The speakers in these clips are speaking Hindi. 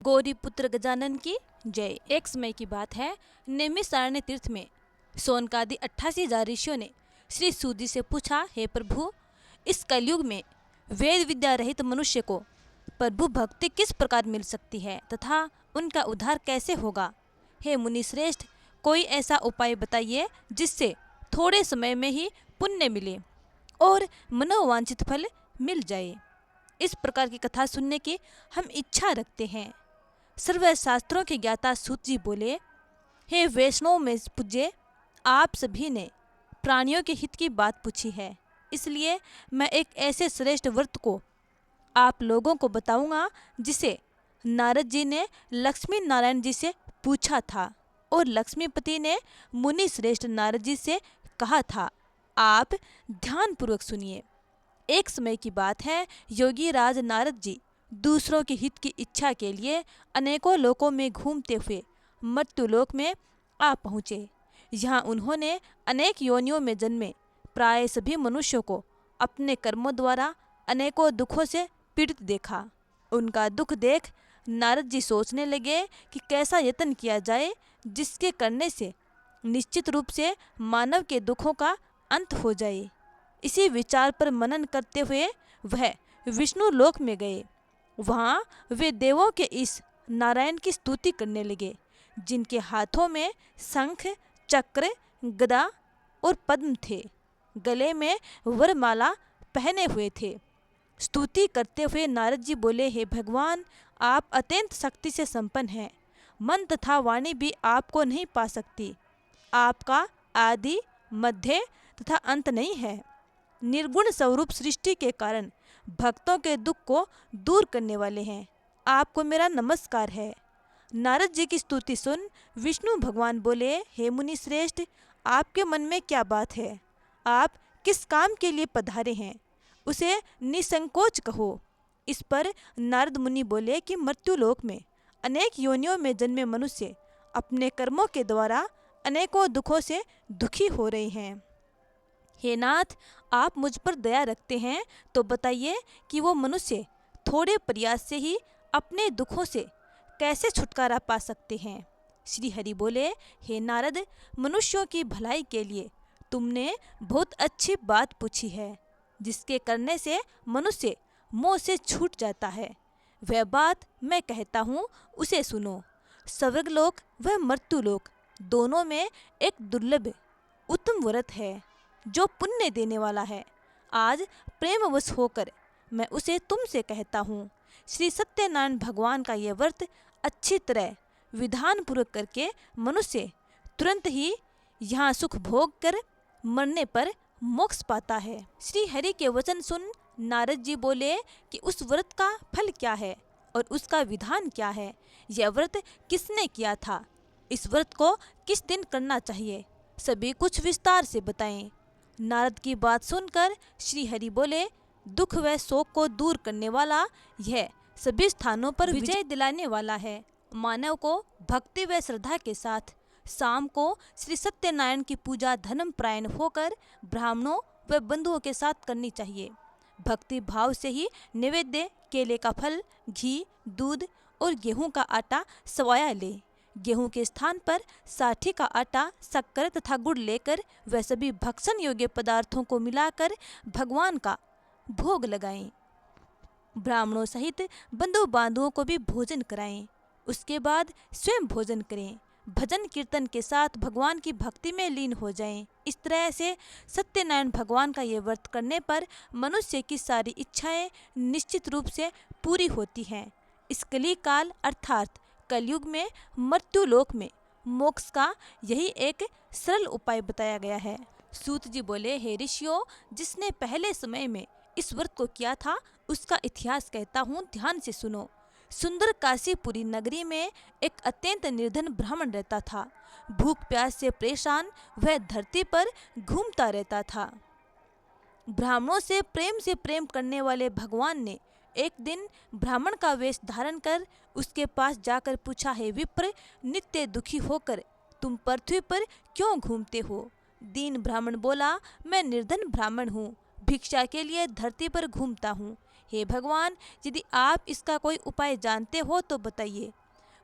गौरीपुत्र गजानन की जय। एक समय की बात है, नैमिषारण्य तीर्थ में शौनकादि 88,000 ऋषियों ने श्री सूत जी से पूछा, हे प्रभु, इस कलयुग में वेद विद्या रहित मनुष्य को प्रभु भक्ति किस प्रकार मिल सकती है तथा उनका उद्धार कैसे होगा। हे मुनि श्रेष्ठ, कोई ऐसा उपाय बताइए जिससे थोड़े समय में ही पुण्य मिले और मनोवांछित फल मिल जाए। इस प्रकार की कथा सुनने की हम इच्छा रखते हैं। सर्व शास्त्रों के ज्ञाता सूत जी बोले, हे वैष्णव में पूज्य, आप सभी ने प्राणियों के हित की बात पूछी है, इसलिए मैं एक ऐसे श्रेष्ठ व्रत को आप लोगों को बताऊंगा जिसे नारद जी ने लक्ष्मी नारायण जी से पूछा था और लक्ष्मीपति ने मुनि श्रेष्ठ नारद जी से कहा था। आप ध्यानपूर्वक सुनिए। एक समय की बात है, योगी राज नारद जी दूसरों के हित की इच्छा के लिए अनेकों लोकों में घूमते हुए मर्त्युलोक में आ पहुँचे। यहाँ उन्होंने अनेक योनियों में जन्मे प्राय सभी मनुष्यों को अपने कर्मों द्वारा अनेकों दुखों से पीड़ित देखा। उनका दुख देख नारद जी सोचने लगे कि कैसा यत्न किया जाए जिसके करने से निश्चित रूप से मानव के दुखों का अंत हो जाए। इसी विचार पर मनन करते हुए वह विष्णु लोक में गए। वहाँ वे देवों के इस नारायण की स्तुति करने लगे, जिनके हाथों में शंख, चक्र, गदा और पद्म थे, गले में वरमाला पहने हुए थे। स्तुति करते हुए नारद जी बोले, हे भगवान, आप अत्यंत शक्ति से संपन्न हैं। मन तथा वाणी भी आपको नहीं पा सकती। आपका आदि, मध्य तथा अंत नहीं है। निर्गुण स्वरूप सृष्टि के कारण भक्तों के दुख को दूर करने वाले हैं। आपको मेरा नमस्कार है। नारद जी की स्तुति सुन विष्णु भगवान बोले, हे मुनि श्रेष्ठ, आपके मन में क्या बात है? आप किस काम के लिए पधारे हैं, उसे निसंकोच कहो। इस पर नारद मुनि बोले कि मर्त्युलोक में अनेक योनियों में जन्मे मनुष्य अपने कर्मों के द्वारा अनेकों दुखों से दुखी हो रहे हैं। हे नाथ, आप मुझ पर दया रखते हैं तो बताइए कि वो मनुष्य थोड़े प्रयास से ही अपने दुखों से कैसे छुटकारा पा सकते हैं। श्री हरि बोले, हे नारद, मनुष्यों की भलाई के लिए तुमने बहुत अच्छी बात पूछी है, जिसके करने से मनुष्य मोह से छूट जाता है। वह बात मैं कहता हूँ, उसे सुनो। स्वर्गलोक व मर्त्युलोक दोनों में एक दुर्लभ उत्तम व्रत है जो पुण्य देने वाला है। आज प्रेमवश होकर मैं उसे तुमसे कहता हूँ। श्री सत्यनारायण भगवान का यह व्रत अच्छी तरह विधान पूर्वक करके मनुष्य तुरंत ही यहाँ सुख भोग कर मरने पर मोक्ष पाता है। श्री हरि के वचन सुन नारद जी बोले कि उस व्रत का फल क्या है और उसका विधान क्या है। यह व्रत किसने किया था, इस व्रत को किस दिन करना चाहिए, सभी कुछ विस्तार से बताएं। नारद की बात सुनकर श्री हरि बोले, दुख व शोक को दूर करने वाला यह सभी स्थानों पर विजय दिलाने वाला है। मानव को भक्ति व श्रद्धा के साथ शाम को श्री सत्यनारायण की पूजा धर्म परायण होकर ब्राह्मणों व बंधुओं के साथ करनी चाहिए। भक्ति भाव से ही नैवेद्य, केले का फल, घी, दूध और गेहूं का आटा सवाया ले। गेहूं के स्थान पर साठी का आटा, शक्कर तथा गुड़ लेकर वह सभी भक्षण योग्य पदार्थों को मिलाकर भगवान का भोग लगाएं। ब्राह्मणों सहित बंधु बांधुओं को भी भोजन कराएं। उसके बाद स्वयं भोजन करें। भजन कीर्तन के साथ भगवान की भक्ति में लीन हो जाएं। इस तरह से सत्यनारायण भगवान का ये व्रत करने पर मनुष्य की सारी इच्छाएं निश्चित रूप से पूरी होती हैं। इस कली काल अर्थात कलयुग में मर्त्युलोक में मोक्ष का यही एक सरल उपाय बताया गया है। सूत जी बोले, हे ऋषियों, जिसने पहले समय में इस व्रत को किया था उसका इतिहास कहता हूँ, ध्यान से सुनो। सुंदर काशीपुरी नगरी में एक अत्यंत निर्धन ब्राह्मण रहता था। भूख प्यास से परेशान वह धरती पर घूमता रहता था। ब्राह्मणों से प्रेम करने वाले भगवान ने एक दिन ब्राह्मण का वेश धारण कर उसके पास जाकर पूछा, हे विप्र, नित्य दुखी होकर तुम पृथ्वी पर क्यों घूमते हो? दीन ब्राह्मण बोला, मैं निर्धन ब्राह्मण हूँ, भिक्षा के लिए धरती पर घूमता हूँ। हे भगवान, यदि आप इसका कोई उपाय जानते हो तो बताइए।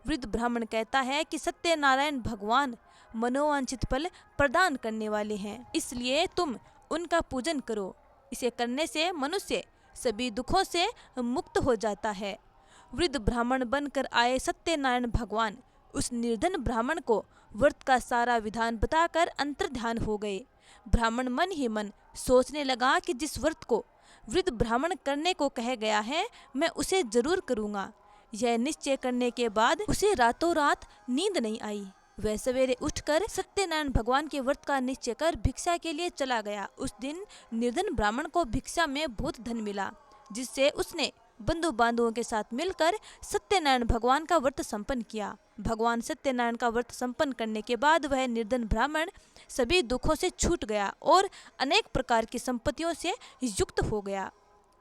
वृद्ध ब्राह्मण कहता है कि सत्यनारायण भगवान मनोवांछित फल प्रदान करने वाले हैं, इसलिए तुम उनका पूजन करो। इसे करने से मनुष्य सभी दुखों से मुक्त हो जाता है। वृद्ध ब्राह्मण बनकर आए सत्यनारायण भगवान उस निर्धन ब्राह्मण को व्रत का सारा विधान बताकर अंतर्ध्यान हो गए। ब्राह्मण मन ही मन सोचने लगा कि जिस व्रत को वृद्ध ब्राह्मण करने को कह गया है, मैं उसे जरूर करूँगा। यह निश्चय करने के बाद उसे रातों रात नींद नहीं आई। वह सवेरे उठकर सत्यनारायण भगवान के व्रत का निश्चय कर भिक्षा के लिए चला गया। उस दिन निर्धन ब्राह्मण को भिक्षा में बहुत धन मिला, जिससे उसने बंधु बांधवों के साथ मिलकर सत्यनारायण भगवान का व्रत संपन्न किया। भगवान सत्यनारायण का व्रत संपन्न करने के बाद वह निर्धन ब्राह्मण सभी दुखों से छूट गया और अनेक प्रकार की संपत्तियों से युक्त हो गया।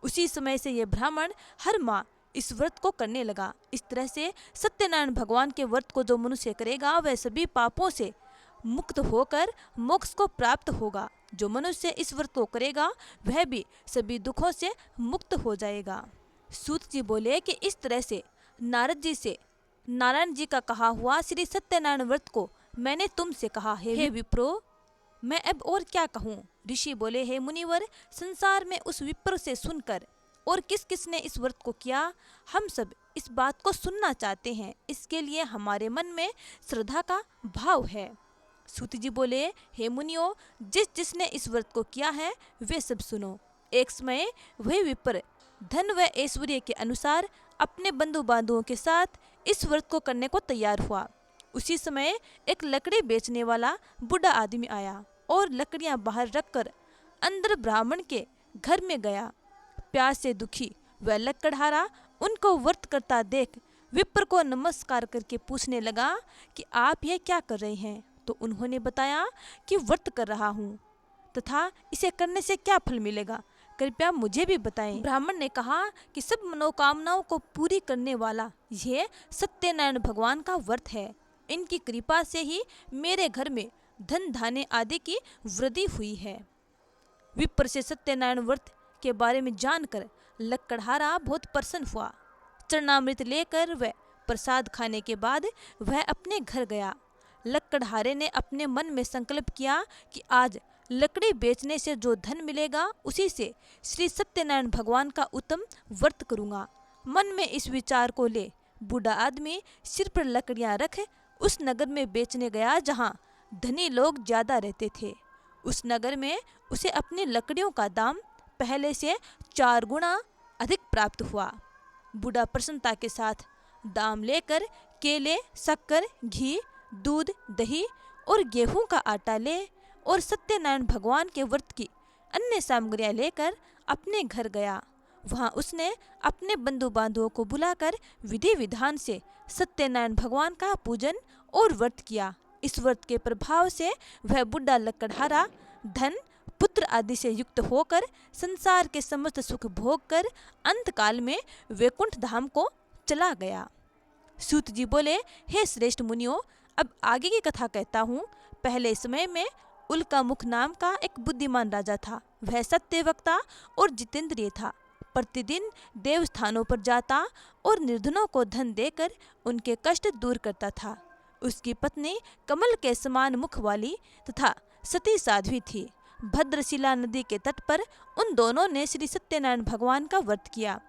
उसी समय से यह ब्राह्मण हर माह इस व्रत को करने लगा। इस तरह से सत्यनारायण भगवान के व्रत को जो मनुष्य करेगा वह सभी पापों से मुक्त होकर मोक्ष को प्राप्त होगा। जो मनुष्य इस व्रत को करेगा वह भी सभी दुखों से मुक्त हो जाएगा। सूत जी बोले कि इस तरह से नारद जी से नारायण जी का कहा हुआ श्री सत्यनारायण व्रत को मैंने तुमसे कहा है। हे विप्रो, मैं अब और क्या कहूँ। ऋषि बोले, हे मुनिवर, संसार में उस विप्र से सुनकर और किस किस ने इस व्रत को किया, हम सब इस बात को सुनना चाहते हैं। इसके लिए हमारे मन में श्रद्धा का भाव है। सूत जी बोले, हे मुनियों, जिस जिसने इस व्रत को किया है वे सब सुनो। एक समय वह विप्र धन व ऐश्वर्य के अनुसार अपने बंधु बांधवों के साथ इस व्रत को करने को तैयार हुआ। उसी समय एक लकड़ी बेचने वाला बूढ़ा आदमी आया और लकड़ियां बाहर रखकर अंदर ब्राह्मण के घर में गया। प्यास से दुखी वह लकड़हारा उनको व्रत करता देख विप्र को नमस्कार करके पूछने लगा कि आप यह क्या कर रहे हैं। तो उन्होंने बताया कि व्रत कर रहा हूँ तथा इसे करने से क्या फल मिलेगा, कृपया मुझे भी बताएं। ब्राह्मण ने कहा कि सब मनोकामनाओं को पूरी करने वाला यह सत्यनारायण भगवान का व्रत है। इनकी कृपा से ही मेरे घर में धन धान्य आदि की वृद्धि हुई है। विप्र से सत्यनारायण व्रत के बारे में जानकर लकड़हारा बहुत प्रसन्न हुआ। चरणामृत लेकर वह प्रसाद खाने के बाद वह अपने घर गया। लकड़हारे ने अपने मन में संकल्प किया कि आज लकड़ी बेचने से जो धन मिलेगा उसी से श्री सत्यनारायण भगवान का उत्तम व्रत करूँगा। मन में इस विचार को ले बूढ़ा आदमी सिर पर लकड़ियाँ रख उस नगर में बेचने गया जहाँ धनी लोग ज़्यादा रहते थे। उस नगर में उसे अपनी लकड़ियों का दाम पहले से 4 गुना अधिक प्राप्त हुआ। बूढ़ा प्रसन्नता के साथ दाम लेकर केले, शक्कर, घी, दूध, दही और गेहूं का आटा ले और सत्यनारायण भगवान के व्रत की अन्य सामग्रियां लेकर अपने घर गया। वहां उसने अपने बंधु बांधवों को बुलाकर विधि विधान से सत्यनारायण भगवान का पूजन और व्रत किया। इस व्रत के प्रभाव से वह बुढ़ा लकड़हारा धन, पुत्र आदि से युक्त होकर संसार के समस्त सुख भोग कर अंत काल में वैकुंठ धाम को चला गया। सूत जी बोले, हे श्रेष्ठ मुनियों, अब आगे की कथा कहता हूँ। पहले समय में उल्कामुख नाम का एक बुद्धिमान राजा था। वह सत्यवक्ता और जितेंद्रिय था। प्रतिदिन देवस्थानों पर जाता और निर्धनों को धन देकर उनके कष्ट दूर करता था। उसकी पत्नी कमल के समान मुख वाली तथा सती साध्वी थी। भद्रशिला नदी के तट पर उन दोनों ने श्री सत्यनारायण भगवान का व्रत किया।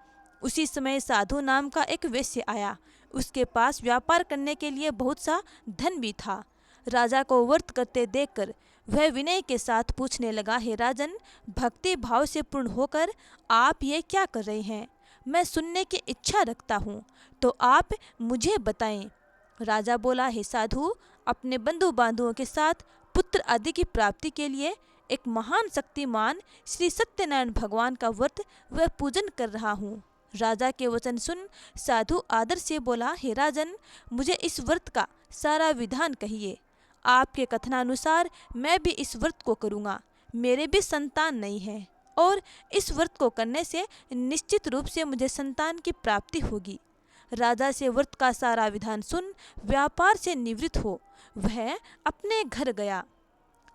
उसी समय साधु नाम का एक वैश्य आया। उसके पास व्यापार करने के लिए बहुत सा धन भी था। राजा को व्रत करते देखकर वह विनय के साथ पूछने लगा, हे राजन, भक्ति भाव से पूर्ण होकर आप ये क्या कर रहे हैं? मैं सुनने की इच्छा रखता हूँ, तो आप मुझे बताएं। राजा बोला, हे साधु, अपने बंधु बांधवों के साथ पुत्र आदि की प्राप्ति के लिए एक महान शक्तिमान श्री सत्यनारायण भगवान का व्रत व पूजन कर रहा हूँ। राजा के वचन सुन साधु आदर से बोला, हे राजन, मुझे इस व्रत का सारा विधान कहिए। आपके कथनानुसार मैं भी इस व्रत को करूँगा। मेरे भी संतान नहीं है और इस व्रत को करने से निश्चित रूप से मुझे संतान की प्राप्ति होगी। राजा से व्रत का सारा विधान सुन व्यापार से निवृत्त हो वह अपने घर गया।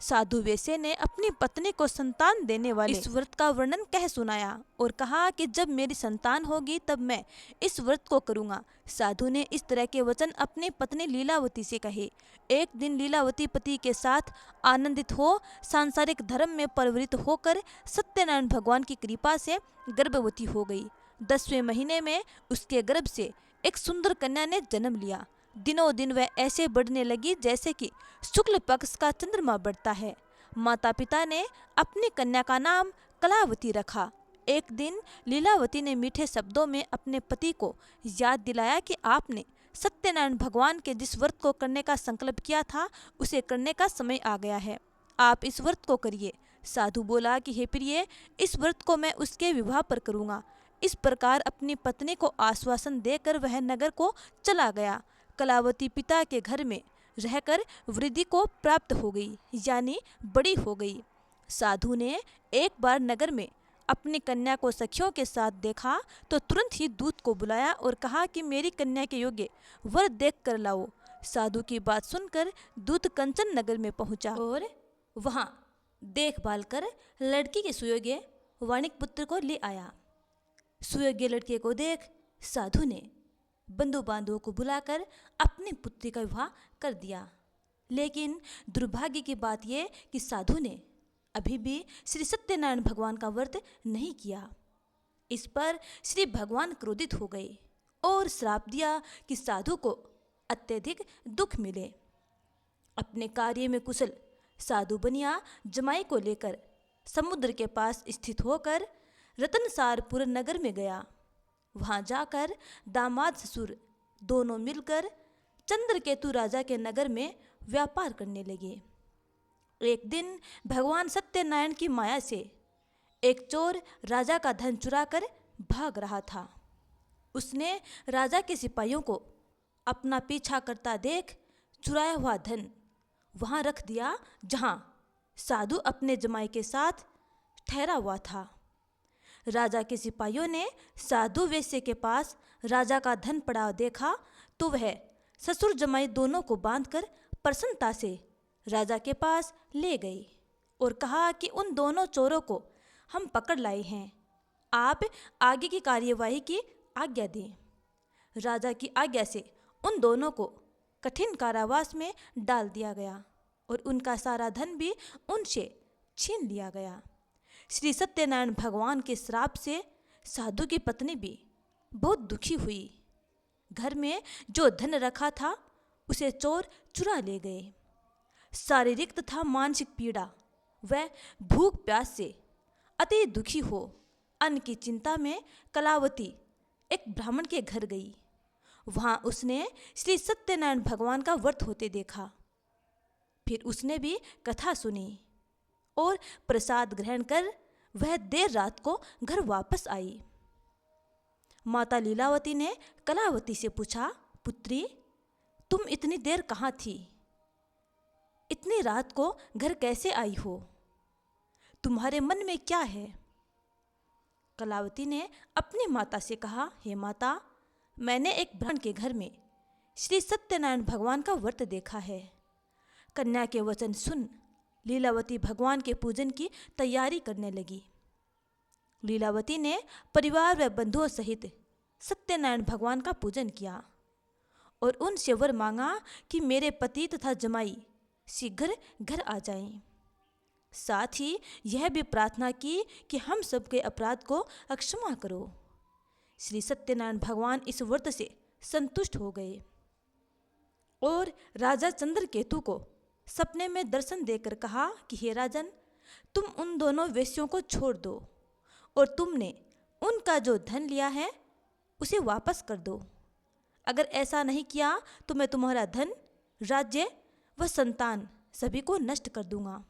साधु वैश्य ने अपनी पत्नी को संतान देने वाले इस व्रत का वर्णन कह सुनाया और कहा कि जब मेरी संतान होगी तब मैं इस व्रत को करूंगा। साधु ने इस तरह के वचन अपनी पत्नी लीलावती से कहे। एक दिन लीलावती पति के साथ आनंदित हो सांसारिक धर्म में प्रवृत्त होकर सत्यनारायण भगवान की कृपा से गर्भवती हो गई। 10वें महीने में उसके गर्भ से एक सुंदर कन्या ने जन्म लिया। दिनों दिन वह ऐसे बढ़ने लगी जैसे कि शुक्ल पक्ष का चंद्रमा बढ़ता है। माता पिता ने अपनी कन्या का नाम कलावती रखा। एक दिन लीलावती ने मीठे शब्दों में अपने पति को याद दिलाया कि आपने सत्यनारायण भगवान के जिस व्रत को करने का संकल्प किया था उसे करने का समय आ गया है, आप इस व्रत को करिए। साधु बोला कि हे प्रिय, इस व्रत को मैं उसके विवाह पर करूँगा। इस प्रकार अपनी पत्नी को आश्वासन देकर वह नगर को चला गया। कलावती पिता के घर में रहकर वृद्धि को प्राप्त हो गई, यानी बड़ी हो गई। साधु ने एक बार नगर में अपनी कन्या को सखियों के साथ देखा तो तुरंत ही दूत को बुलाया और कहा कि मेरी कन्या के योग्य वर देख कर लाओ। साधु की बात सुनकर दूत कंचन नगर में पहुंचा और वहां देखभाल कर लड़की के सुयोग्य वाणिक पुत्र को ले आया। सुयोग्य लड़के को देख साधु ने बंधु बांधवों को बुलाकर अपनी पुत्री का विवाह कर दिया। लेकिन दुर्भाग्य की बात यह कि साधु ने अभी भी श्री सत्यनारायण भगवान का व्रत नहीं किया। इस पर श्री भगवान क्रोधित हो गए और श्राप दिया कि साधु को अत्यधिक दुख मिले। अपने कार्य में कुशल साधु बनिया जमाई को लेकर समुद्र के पास स्थित होकर रतनसारपुर नगर में गया। वहां जाकर दामाद ससुर दोनों मिलकर चंद्रकेतु राजा के नगर में व्यापार करने लगे। एक दिन भगवान सत्यनारायण की माया से एक चोर राजा का धन चुराकर भाग रहा था। उसने राजा के सिपाहियों को अपना पीछा करता देख चुराया हुआ धन वहां रख दिया जहां साधु अपने जमाई के साथ ठहरा हुआ था। राजा के सिपाहियों ने साधु वैश्य के पास राजा का धन पड़ा देखा तो वह ससुर जमाई दोनों को बांधकर प्रसन्नता से राजा के पास ले गए और कहा कि उन दोनों चोरों को हम पकड़ लाए हैं, आप आगे की कार्यवाही की आज्ञा दें। राजा की आज्ञा से उन दोनों को कठिन कारावास में डाल दिया गया और उनका सारा धन भी उनसे छीन लिया गया। श्री सत्यनारायण भगवान के श्राप से साधु की पत्नी भी बहुत दुखी हुई। घर में जो धन रखा था उसे चोर चुरा ले गए। शारीरिक तथा मानसिक पीड़ा वह भूख प्यास से अति दुखी हो अन्न की चिंता में कलावती एक ब्राह्मण के घर गई। वहां उसने श्री सत्यनारायण भगवान का व्रत होते देखा। फिर उसने भी कथा सुनी और प्रसाद ग्रहण कर वह देर रात को घर वापस आई। माता लीलावती ने कलावती से पूछा, पुत्री, तुम इतनी देर कहाँ थी? इतनी रात को घर कैसे आई हो? तुम्हारे मन में क्या है? कलावती ने अपनी माता से कहा, हे माता, मैंने एक ब्राह्मण के घर में श्री सत्यनारायण भगवान का व्रत देखा है। कन्या के वचन सुन लीलावती भगवान के पूजन की तैयारी करने लगी। लीलावती ने परिवार व बंधुओं सहित सत्यनारायण भगवान का पूजन किया और उनसे वर मांगा कि मेरे पति तथा जमाई शीघ्र घर आ जाएं। साथ ही यह भी प्रार्थना की कि हम सबके अपराध को क्षमा करो। श्री सत्यनारायण भगवान इस व्रत से संतुष्ट हो गए और राजा चंद्रकेतु को सपने में दर्शन देकर कहा कि हे राजन, तुम उन दोनों वेश्यों को छोड़ दो और तुमने उनका जो धन लिया है उसे वापस कर दो। अगर ऐसा नहीं किया तो मैं तुम्हारा धन, राज्य व संतान सभी को नष्ट कर दूंगा।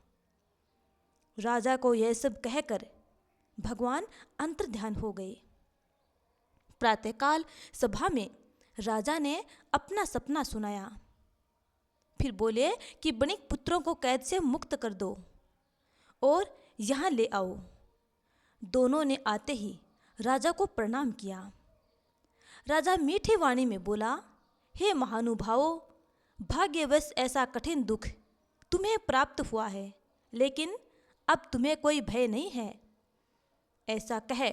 राजा को यह सब कहकर भगवान अंतर्ध्यान हो गए। प्रातःकाल सभा में राजा ने अपना सपना सुनाया। फिर बोले कि बणिक पुत्रों को कैद से मुक्त कर दो और यहाँ ले आओ। दोनों ने आते ही राजा को प्रणाम किया। राजा मीठी वाणी में बोला, हे महानुभावों, भाग्यवश ऐसा कठिन दुख तुम्हें प्राप्त हुआ है। लेकिन अब तुम्हें कोई भय नहीं है। ऐसा कह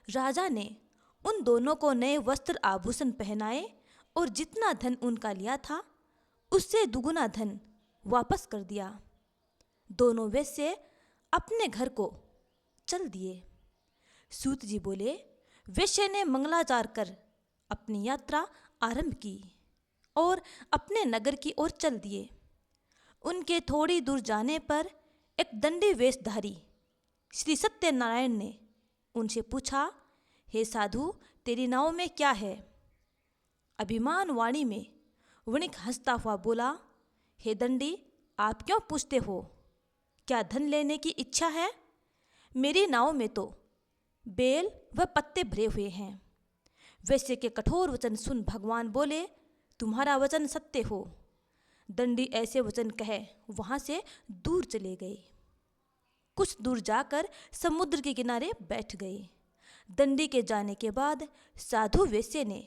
राजा ने उन दोनों को नए वस्त्र आभूषण पहनाए और जितना धन उनका लिया था उससे दुगुना धन वापस कर दिया। दोनों वैश्य अपने घर को चल दिए। सूत जी बोले, वैश्य ने मंगलाचार कर अपनी यात्रा आरंभ की और अपने नगर की ओर चल दिए। उनके थोड़ी दूर जाने पर एक दंडी वेशधारी श्री सत्यनारायण ने उनसे पूछा, हे साधु, तेरी नाव में क्या है? अभिमान वाणी में वणिक हंसता हुआ बोला, हे दंडी, आप क्यों पूछते हो? क्या धन लेने की इच्छा है? मेरी नाव में तो बेल व पत्ते भरे हुए हैं। वैश्य के कठोर वचन सुन भगवान बोले, तुम्हारा वचन सत्य हो। दंडी ऐसे वचन कहे वहां से दूर चले गए। कुछ दूर जाकर समुद्र के किनारे बैठ गए। दंडी के जाने के बाद साधु वैश्य ने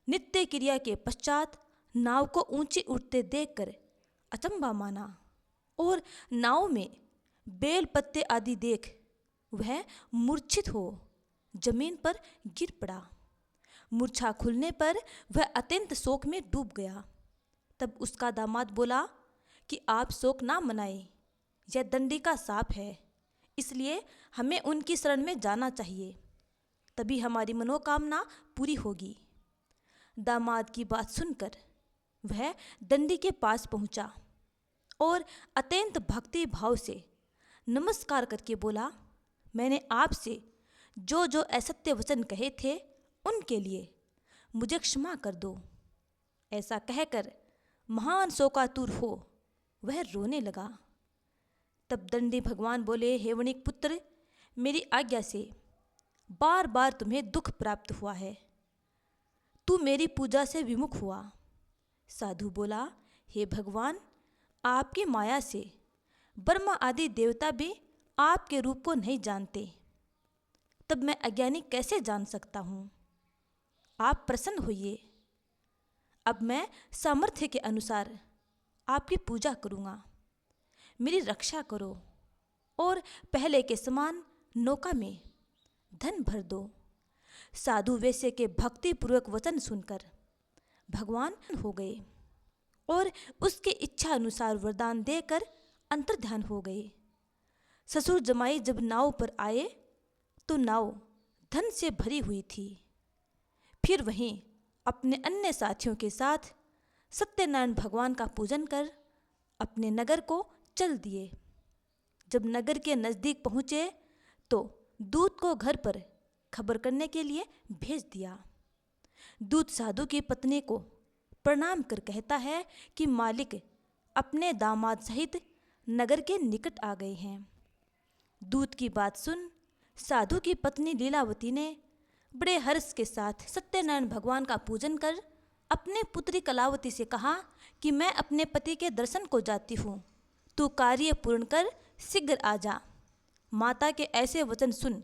नित्य क्रिया के पश्चात नाव को ऊंची उठते देखकर अचंभा माना और नाव में बेल पत्ते आदि देख वह मूर्छित हो जमीन पर गिर पड़ा। मूर्छा खुलने पर वह अत्यंत शोक में डूब गया। तब उसका दामाद बोला कि आप शोक ना मनाएं, यह दंडी का शाप है, इसलिए हमें उनकी शरण में जाना चाहिए, तभी हमारी मनोकामना पूरी होगी। दामाद की बात सुनकर वह दंडी के पास पहुंचा और अत्यंत भक्ति भाव से नमस्कार करके बोला, मैंने आपसे जो जो असत्य वचन कहे थे उनके लिए मुझे क्षमा कर दो। ऐसा कहकर महान शोकातुर हो वह रोने लगा। तब दंडी भगवान बोले, हे वणिक पुत्र, मेरी आज्ञा से बार बार तुम्हें दुख प्राप्त हुआ है, तू मेरी पूजा से विमुख हुआ। साधु बोला, हे भगवान, आपकी माया से ब्रह्मा आदि देवता भी आपके रूप को नहीं जानते, तब मैं अज्ञानी कैसे जान सकता हूँ? आप प्रसन्न होइए। अब मैं सामर्थ्य के अनुसार आपकी पूजा करूँगा। मेरी रक्षा करो और पहले के समान नौका में धन भर दो। साधु वैश्य के भक्तिपूर्वक वचन सुनकर भगवान हो गए और उसकी इच्छा अनुसार वरदान देकर अंतर्ध्यान हो गए। ससुर जमाई जब नाव पर आए तो नाव धन से भरी हुई थी। फिर वहीं अपने अन्य साथियों के साथ सत्यनारायण भगवान का पूजन कर अपने नगर को चल दिए। जब नगर के नज़दीक पहुँचे तो दूत को घर पर खबर करने के लिए भेज दिया। दूत साधु की पत्नी को प्रणाम कर कहता है कि मालिक अपने दामाद सहित नगर के निकट आ गए हैं। दूत की बात सुन साधु की पत्नी लीलावती ने बड़े हर्ष के साथ सत्यनारायण भगवान का पूजन कर अपने पुत्री कलावती से कहा कि मैं अपने पति के दर्शन को जाती हूँ, तू कार्य पूर्ण कर शीघ्र आ जा। माता के ऐसे वचन सुन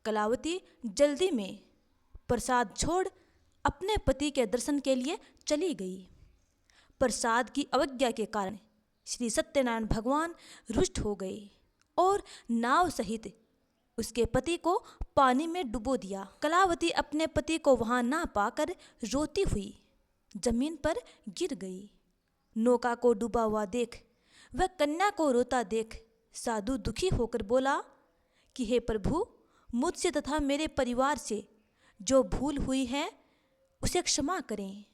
कलावती जल्दी में प्रसाद छोड़ अपने पति के दर्शन के लिए चली गई। प्रसाद की अवज्ञा के कारण श्री सत्यनारायण भगवान रुष्ट हो गए और नाव सहित उसके पति को पानी में डुबो दिया। कलावती अपने पति को वहां ना पाकर रोती हुई जमीन पर गिर गई। नौका को डूबा हुआ देख वह कन्या को रोता देख साधु दुखी होकर बोला कि हे प्रभु, मुझसे तथा मेरे परिवार से जो भूल हुई है उसे क्षमा करें।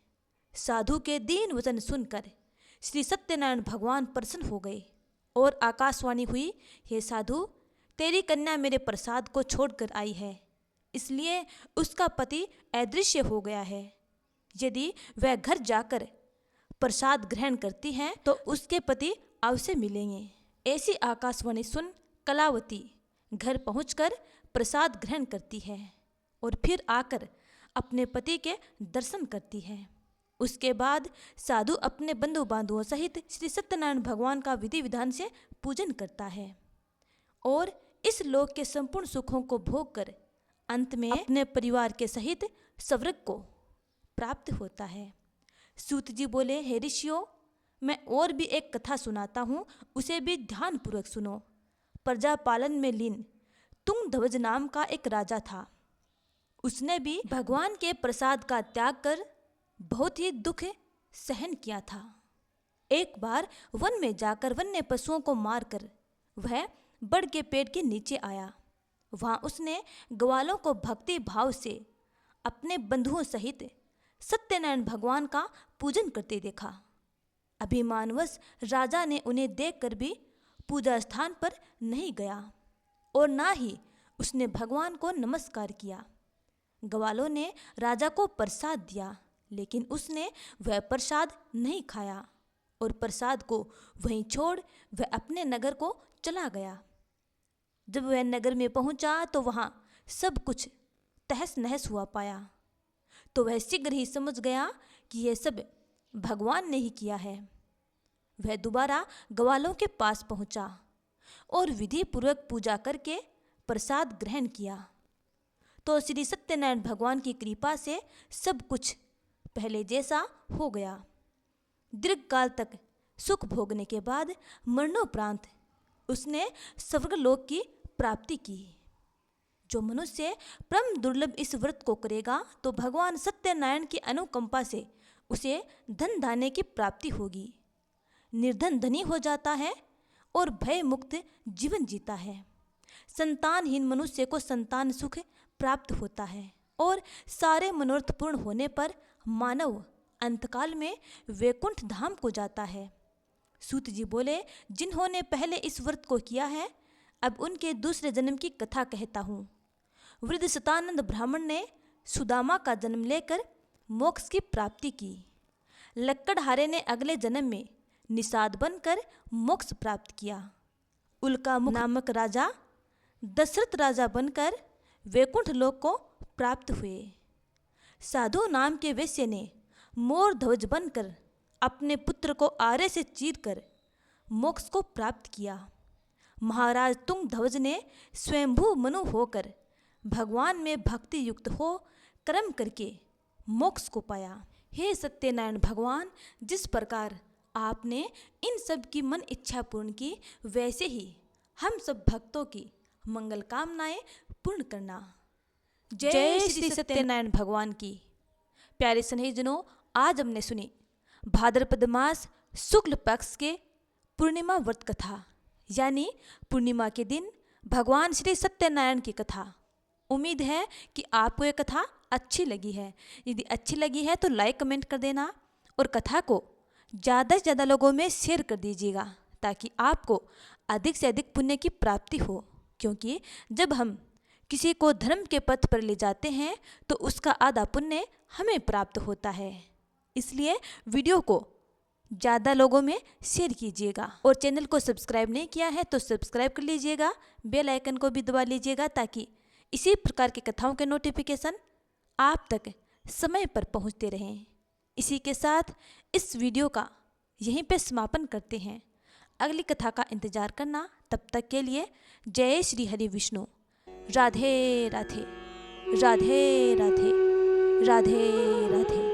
साधु के दीन वचन सुनकर श्री सत्यनारायण भगवान प्रसन्न हो गए और आकाशवाणी हुई, हे साधु, तेरी कन्या मेरे प्रसाद को छोड़कर आई है, इसलिए उसका पति अदृश्य हो गया है। यदि वह घर जाकर प्रसाद ग्रहण करती है तो उसके पति अवश्य मिलेंगे। ऐसी आकाशवाणी सुन कलावती घर पहुंचकर प्रसाद ग्रहण करती है और फिर आकर अपने पति के दर्शन करती है। उसके बाद साधु अपने बंधु बांधुओं सहित श्री सत्यनारायण भगवान का विधि विधान से पूजन करता है और इस लोक के संपूर्ण सुखों को भोग कर अंत में अपने परिवार के सहित स्वर्ग को प्राप्त होता है। सूत जी बोले, हे ऋषियों, मैं और भी एक कथा सुनाता हूँ, उसे भी ध्यानपूर्वक सुनो। प्रजा पालन में लीन तुंगध्वज नाम का एक राजा था। उसने भी भगवान के प्रसाद का त्याग कर बहुत ही दुख सहन किया था। एक बार वन में जाकर वन्य पशुओं को मारकर वह बड़ के पेड़ के नीचे आया। वहां उसने ग्वालों को भक्ति भाव से अपने बंधुओं सहित सत्यनारायण भगवान का पूजन करते देखा। अभिमानवश राजा ने उन्हें देखकर भी पूजा स्थान पर नहीं गया और ना ही उसने भगवान को नमस्कार किया। ग्वालों ने राजा को प्रसाद दिया, लेकिन उसने वह प्रसाद नहीं खाया और प्रसाद को वहीं छोड़ वह अपने नगर को चला गया। जब वह नगर में पहुंचा तो वहां सब कुछ तहस नहस हुआ पाया। तो वह शीघ्र ही समझ गया कि यह सब भगवान ने ही किया है। वह दोबारा ग्वालों के पास पहुंचा और विधि पूर्वक पूजा करके प्रसाद ग्रहण किया। तो श्री सत्यनारायण भगवान की कृपा से सब कुछ पहले जैसा हो गया। दीर्घ काल तक सुख भोगने के बाद मरणोपरांत उसने स्वर्गलोक की प्राप्ति की। जो मनुष्य परम दुर्लभ इस व्रत को करेगा तो भगवान सत्यनारायण की अनुकंपा से उसे धन धान्य की प्राप्ति होगी। निर्धन धनी हो जाता है और भय मुक्त जीवन जीता है। संतानहीन मनुष्य को संतान सुख प्राप्त होता है और सारे मनोरथ पूर्ण होने पर मानव अंतकाल में वैकुंठ धाम को जाता है। सूत जी बोले, जिन्होंने पहले इस व्रत को किया है अब उनके दूसरे जन्म की कथा कहता हूँ। वृद्ध सतानंद ब्राह्मण ने सुदामा का जन्म लेकर मोक्ष की प्राप्ति की। लक्कड़हारे ने अगले जन्म में निषाद बनकर मोक्ष प्राप्त किया। उल्कामुख नामक राजा दशरथ राजा बनकर वैकुंठ लोक को प्राप्त हुए। साधु नाम के वैश्य ने मोर ध्वज बनकर अपने पुत्र को आरे से चीरकर मोक्ष को प्राप्त किया। महाराज तुंगध्वज ने स्वयंभू मनु होकर भगवान में भक्ति युक्त हो कर्म करके मोक्ष को पाया। हे सत्यनारायण भगवान, जिस प्रकार आपने इन सब की मन इच्छा पूर्ण की, वैसे ही हम सब भक्तों की मंगल कामनाएं पूर्ण करना। जय श्री सत्यनारायण भगवान की। प्यारे स्नेहीजनों, आज हमने सुनी भाद्रपद मास शुक्ल पक्ष के पूर्णिमा व्रत कथा, यानी पूर्णिमा के दिन भगवान श्री सत्यनारायण की कथा। उम्मीद है कि आपको ये कथा अच्छी लगी है। यदि अच्छी लगी है तो लाइक कमेंट कर देना और कथा को ज़्यादा से ज़्यादा लोगों में शेयर कर दीजिएगा, ताकि आपको अधिक से अधिक पुण्य की प्राप्ति हो। क्योंकि जब हम किसी को धर्म के पथ पर ले जाते हैं तो उसका आधा पुण्य हमें प्राप्त होता है। इसलिए वीडियो को ज़्यादा लोगों में शेयर कीजिएगा और चैनल को सब्सक्राइब नहीं किया है तो सब्सक्राइब कर लीजिएगा, बेल आइकन को भी दबा लीजिएगा, ताकि इसी प्रकार की कथाओं के नोटिफिकेशन आप तक समय पर पहुंचते रहें। इसी के साथ इस वीडियो का यहीं पे समापन करते हैं। अगली कथा का इंतजार करना। तब तक के लिए जय श्री हरि विष्णु। राधे राधे, राधे राधे, राधे राधे।